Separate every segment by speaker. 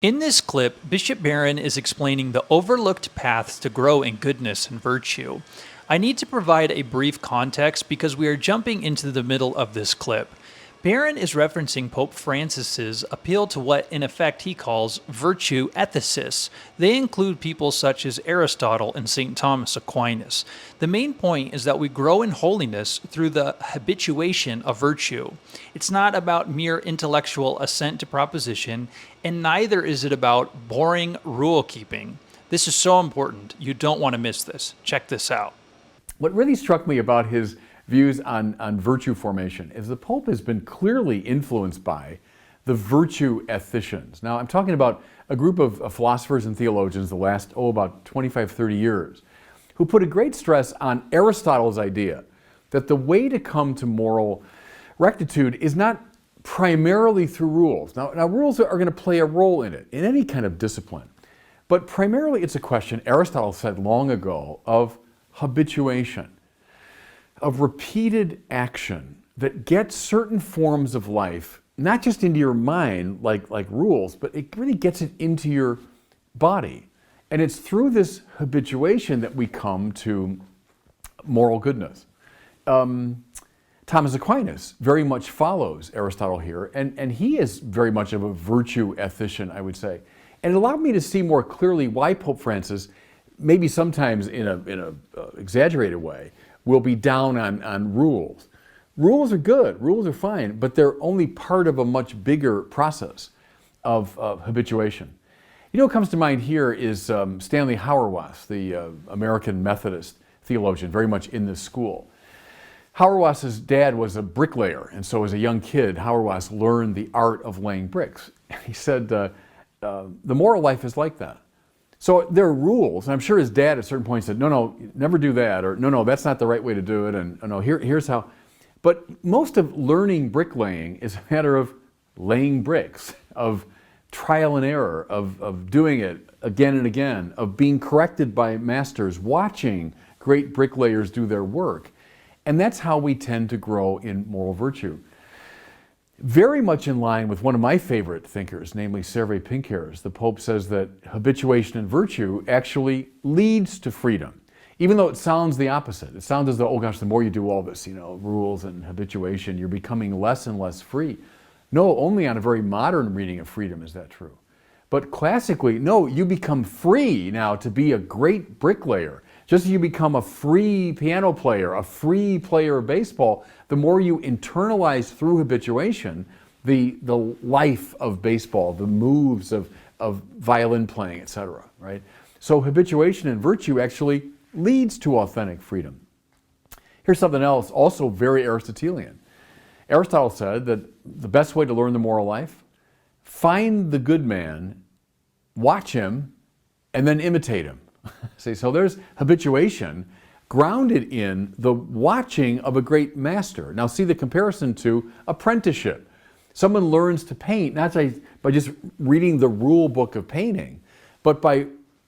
Speaker 1: In this clip, Bishop Barron is explaining the overlooked paths to grow in goodness and virtue. I need to provide a brief context because we are jumping into the middle of this clip. Barron is referencing Pope Francis's appeal to what, in effect, he calls virtue ethicists. They include people such as Aristotle and St. Thomas Aquinas. The main point is that we grow in holiness through the habituation of virtue. It's not about mere intellectual assent to proposition, and neither is it about boring rule keeping. This is so important. You don't want to miss this. Check this out.
Speaker 2: What really struck me about his views on virtue formation is the Pope has been clearly influenced by the virtue ethicians. Now, I'm talking about a group of philosophers and theologians the last, about 25, 30 years, who put a great stress on Aristotle's idea that the way to come to moral rectitude is not primarily through rules. Now rules are going to play a role in it, in any kind of discipline. But primarily it's a question, Aristotle said long ago, of habituation, of repeated action that gets certain forms of life, not just into your mind like rules, but it really gets it into your body. And it's through this habituation that we come to moral goodness. Thomas Aquinas very much follows Aristotle here, and he is very much of a virtue ethician, I would say. And it allowed me to see more clearly why Pope Francis, maybe sometimes in a exaggerated way, will be down on rules. Rules are good, rules are fine, but they're only part of a much bigger process of habituation. You know what comes to mind here is Stanley Hauerwas, the American Methodist theologian, very much in this school. Hauerwas's dad was a bricklayer, and so as a young kid, Hauerwas learned the art of laying bricks. He said, the moral life is like that. So there are rules, and I'm sure his dad at certain points said, no, never do that, or no, that's not the right way to do it, and no, here's how. But most of learning bricklaying is a matter of laying bricks, of trial and error, of doing it again and again, of being corrected by masters, watching great bricklayers do their work. And that's how we tend to grow in moral virtue. Very much in line with one of my favorite thinkers, namely Serve Pinckaers, the Pope says that habituation and virtue actually leads to freedom, even though it sounds the opposite. It sounds as though, oh gosh, the more you do all this, rules and habituation, you're becoming less and less free. No, only on a very modern reading of freedom is that true. But classically, no, you become free now to be a great bricklayer. Just as you become a free piano player, a free player of baseball, the more you internalize through habituation the life of baseball, the moves of violin playing, etc. Right? So habituation and virtue actually leads to authentic freedom. Here's something else, also very Aristotelian. Aristotle said that the best way to learn the moral life, find the good man, watch him, and then imitate him. See, so there's habituation grounded in the watching of a great master. Now see the comparison to apprenticeship. Someone learns to paint not by just reading the rule book of painting, but by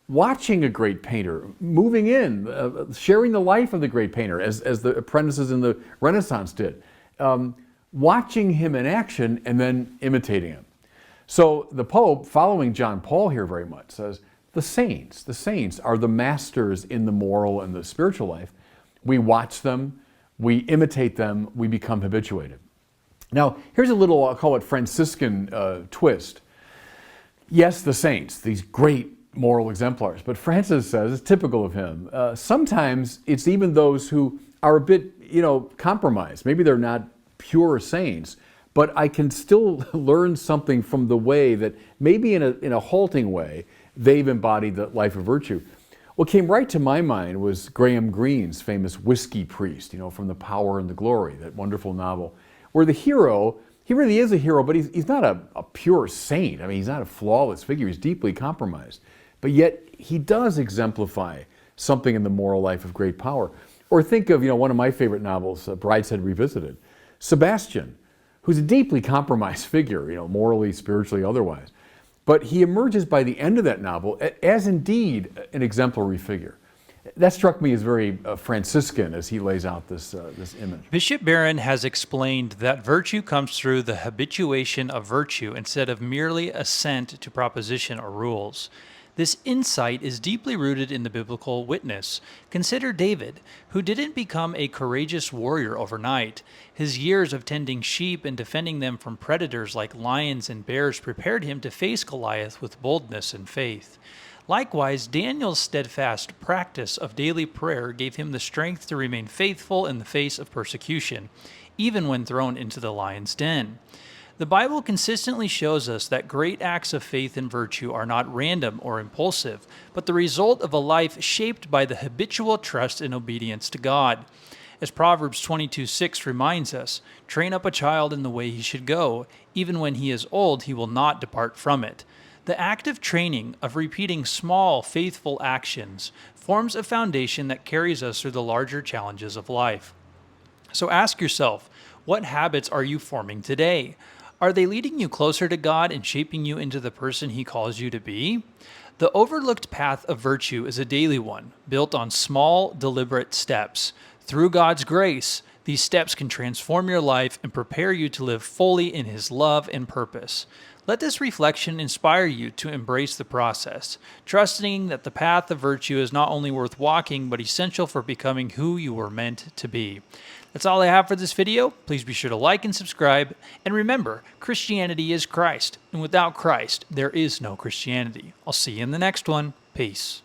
Speaker 2: watching a great painter, moving in, sharing the life of the great painter, as the apprentices in the Renaissance did, watching him in action and then imitating him. So the Pope, following John Paul here very much, says, the saints are the masters in the moral and the spiritual life. We watch them, we imitate them, we become habituated. Now, here's a little, I'll call it Franciscan twist. Yes, the saints, these great moral exemplars, but Francis says, it's typical of him, sometimes it's even those who are a bit, compromised. Maybe they're not pure saints, but I can still learn something from the way that maybe in a halting way, they've embodied the life of virtue. What came right to my mind was Graham Greene's famous Whiskey Priest, from The Power and the Glory, that wonderful novel, where the hero, he really is a hero, but he's not a pure saint. I mean, he's not a flawless figure. He's deeply compromised. But yet, he does exemplify something in the moral life of great power. Or think of, one of my favorite novels, Brideshead Revisited. Sebastian, who's a deeply compromised figure, morally, spiritually, otherwise. But he emerges by the end of that novel as indeed an exemplary figure. That struck me as very Franciscan as he lays out this image.
Speaker 1: Bishop Barron has explained that virtue comes through the habituation of virtue instead of merely assent to proposition or rules. This insight is deeply rooted in the biblical witness. Consider David, who didn't become a courageous warrior overnight. His years of tending sheep and defending them from predators like lions and bears prepared him to face Goliath with boldness and faith. Likewise, Daniel's steadfast practice of daily prayer gave him the strength to remain faithful in the face of persecution, even when thrown into the lion's den. The Bible consistently shows us that great acts of faith and virtue are not random or impulsive, but the result of a life shaped by the habitual trust and obedience to God. As Proverbs 22:6 reminds us, train up a child in the way he should go. Even when he is old, he will not depart from it. The active training of repeating small, faithful actions forms a foundation that carries us through the larger challenges of life. So ask yourself, what habits are you forming today? Are they leading you closer to God and shaping you into the person He calls you to be? The overlooked path of virtue is a daily one, built on small, deliberate steps. Through God's grace, these steps can transform your life and prepare you to live fully in His love and purpose. Let this reflection inspire you to embrace the process, trusting that the path of virtue is not only worth walking, but essential for becoming who you were meant to be. That's all I have for this video. Please be sure to like and subscribe. And remember, Christianity is Christ, and without Christ, there is no Christianity. I'll see you in the next one. Peace.